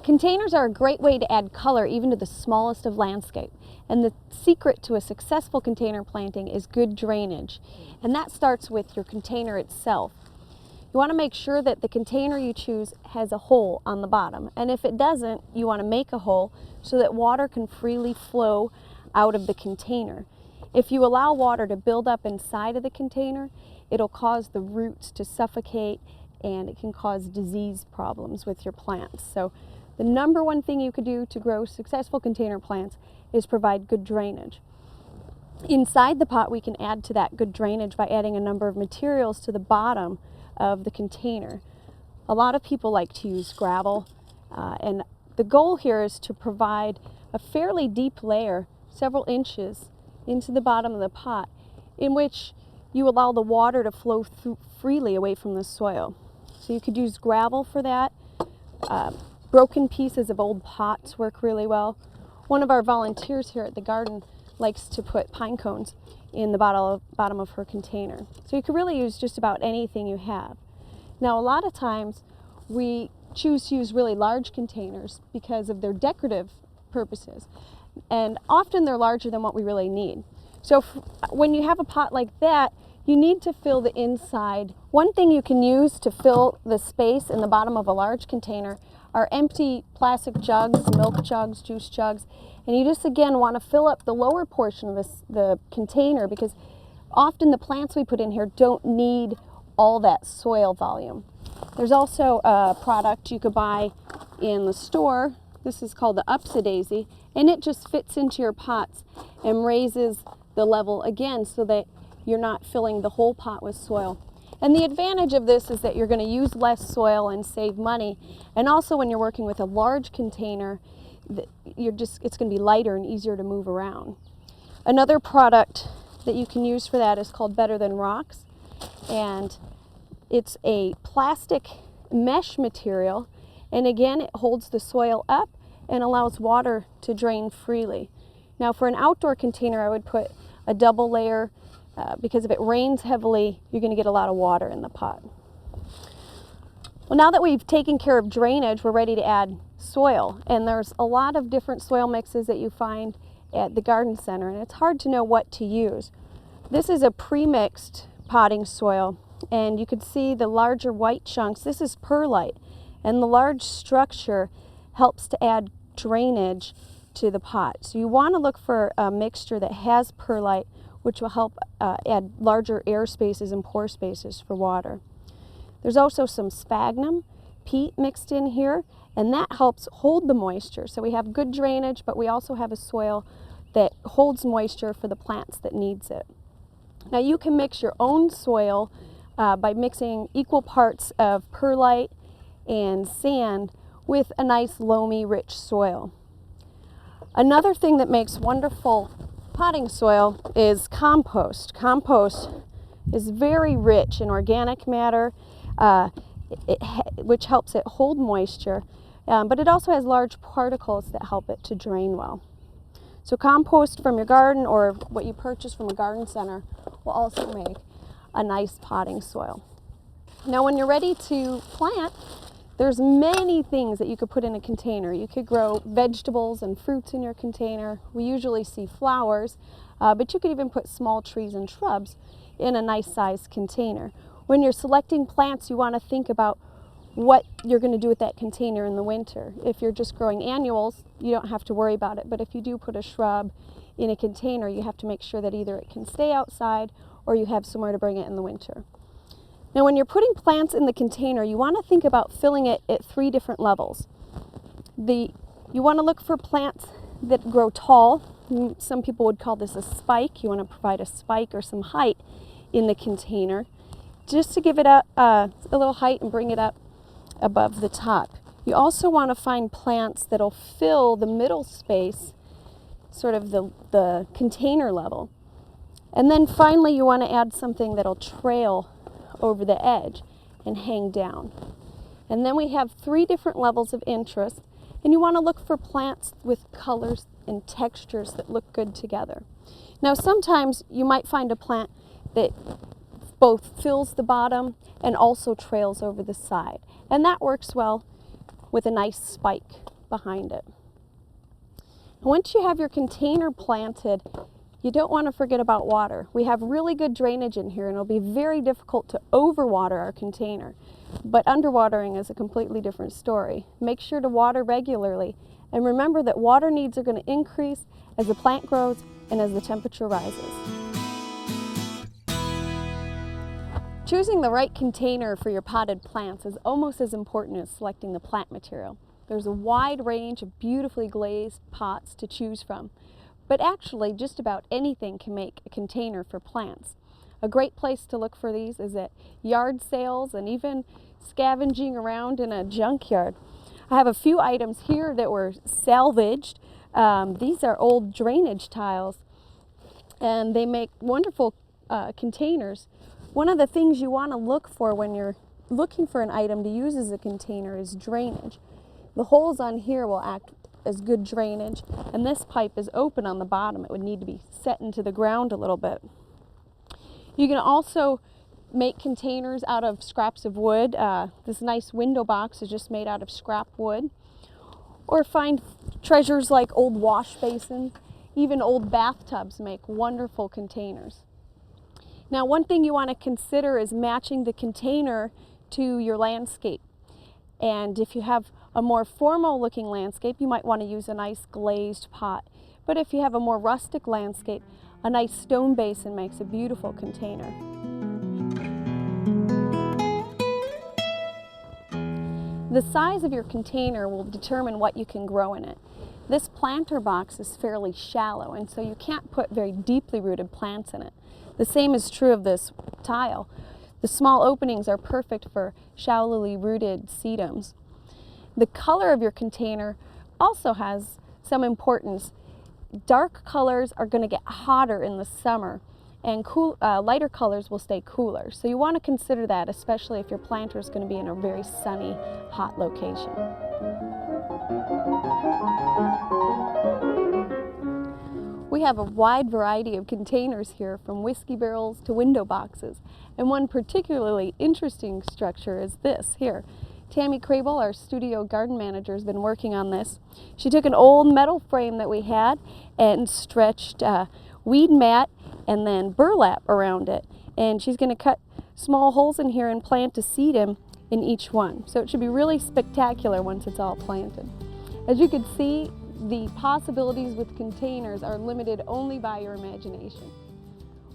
Containers are a great way to add color even to the smallest of landscape. And the secret to a successful container planting is good drainage. And that starts with your container itself. You want to make sure that the container you choose has a hole on the bottom. And if it doesn't, you want to make a hole so that water can freely flow out of the container. If you allow water to build up inside of the container, it'll cause the roots to suffocate and it can cause disease problems with your plants. So the number one thing you could do to grow successful container plants is provide good drainage. Inside the pot, we can add to that good drainage by adding a number of materials to the bottom of the container. A lot of people like to use gravel, and the goal here is to provide a fairly deep layer, several inches, into the bottom of the pot, in which you allow the water to flow freely away from the soil. So you could use gravel for that. Broken pieces of old pots work really well. One of our volunteers here at the garden likes to put pine cones in the bottom of her container. So you could really use just about anything you have. Now, a lot of times we choose to use really large containers because of their decorative purposes. And often they're larger than what we really need. So when you have a pot like that, you need to fill the inside. One thing you can use to fill the space in the bottom of a large container are empty plastic jugs, milk jugs, juice jugs, and you just again want to fill up the lower portion of the container, because often the plants we put in here don't need all that soil volume. There's also a product you could buy in the store. This is called the Upsidaisy, and it just fits into your pots and raises the level again so that you're not filling the whole pot with soil. And the advantage of this is that you're going to use less soil and save money. And also when you're working with a large container, it's going to be lighter and easier to move around. Another product that you can use for that is called Better Than Rocks. And it's a plastic mesh material. And again, it holds the soil up and allows water to drain freely. Now for an outdoor container, I would put a double layer because if it rains heavily, you're going to get a lot of water in the pot. Well, now that we've taken care of drainage, we're ready to add soil. And there's a lot of different soil mixes that you find at the garden center, and it's hard to know what to use. This is a pre-mixed potting soil, and you can see the larger white chunks. This is perlite, and the large structure helps to add drainage to the pot. So you want to look for a mixture that has perlite, which will help add larger air spaces and pore spaces for water. There's also some sphagnum, peat mixed in here, and that helps hold the moisture. So we have good drainage, but we also have a soil that holds moisture for the plants that needs it. Now you can mix your own soil by mixing equal parts of perlite and sand with a nice loamy, rich soil. Another thing that makes wonderful potting soil is compost. Compost is very rich in organic matter, which helps it hold moisture, but it also has large particles that help it to drain well. So compost from your garden or what you purchase from a garden center will also make a nice potting soil. Now when you're ready to plant, there's many things that you could put in a container. You could grow vegetables and fruits in your container. We usually see flowers, but you could even put small trees and shrubs in a nice sized container. When you're selecting plants, you want to think about what you're going to do with that container in the winter. If you're just growing annuals, you don't have to worry about it, but if you do put a shrub in a container, you have to make sure that either it can stay outside or you have somewhere to bring it in the winter. Now when you're putting plants in the container, you want to think about filling it at 3 different levels. You want to look for plants that grow tall. Some people would call this a spike. You want to provide a spike or some height in the container just to give it a little height and bring it up above the top. You also want to find plants that'll fill the middle space, sort of the container level. And then finally you want to add something that'll trail over the edge and hang down. And then we have 3 different levels of interest, and you want to look for plants with colors and textures that look good together. Now sometimes you might find a plant that both fills the bottom and also trails over the side, and that works well with a nice spike. behind it. Once you have your container planted, you don't want to forget about water. We have really good drainage in here, and it'll be very difficult to overwater our container. But underwatering is a completely different story. Make sure to water regularly, and remember that water needs are going to increase as the plant grows and as the temperature rises. Choosing the right container for your potted plants is almost as important as selecting the plant material. There's a wide range of beautifully glazed pots to choose from, but actually just about anything can make a container for plants. A great place to look for these is at yard sales and even scavenging around in a junkyard. I have a few items here that were salvaged. These are old drainage tiles, and they make wonderful containers. One of the things you want to look for when you're looking for an item to use as a container is drainage. The holes on here will act as good drainage, and this pipe is open on the bottom. It would need to be set into the ground a little bit. You can also make containers out of scraps of wood. This nice window box is just made out of scrap wood. Or find treasures like old wash basins. Even old bathtubs make wonderful containers. Now, one thing you want to consider is matching the container to your landscape. And if you have a more formal looking landscape, you might want to use a nice glazed pot. But if you have a more rustic landscape, a nice stone basin makes a beautiful container. The size of your container will determine what you can grow in it. This planter box is fairly shallow, and so you can't put very deeply rooted plants in it. The same is true of this tile. The small openings are perfect for shallowly rooted sedums. The color of your container also has some importance. Dark colors are going to get hotter in the summer, and lighter colors will stay cooler. So you want to consider that, especially if your planter is going to be in a very sunny, hot location. We have a wide variety of containers here, from whiskey barrels to window boxes. And one particularly interesting structure is this here. Tammy Crable, our studio garden manager, has been working on this. She took an old metal frame that we had and stretched weed mat and then burlap around it. And she's going to cut small holes in here and plant a sedum in each one. So it should be really spectacular once it's all planted. As you can see, the possibilities with containers are limited only by your imagination.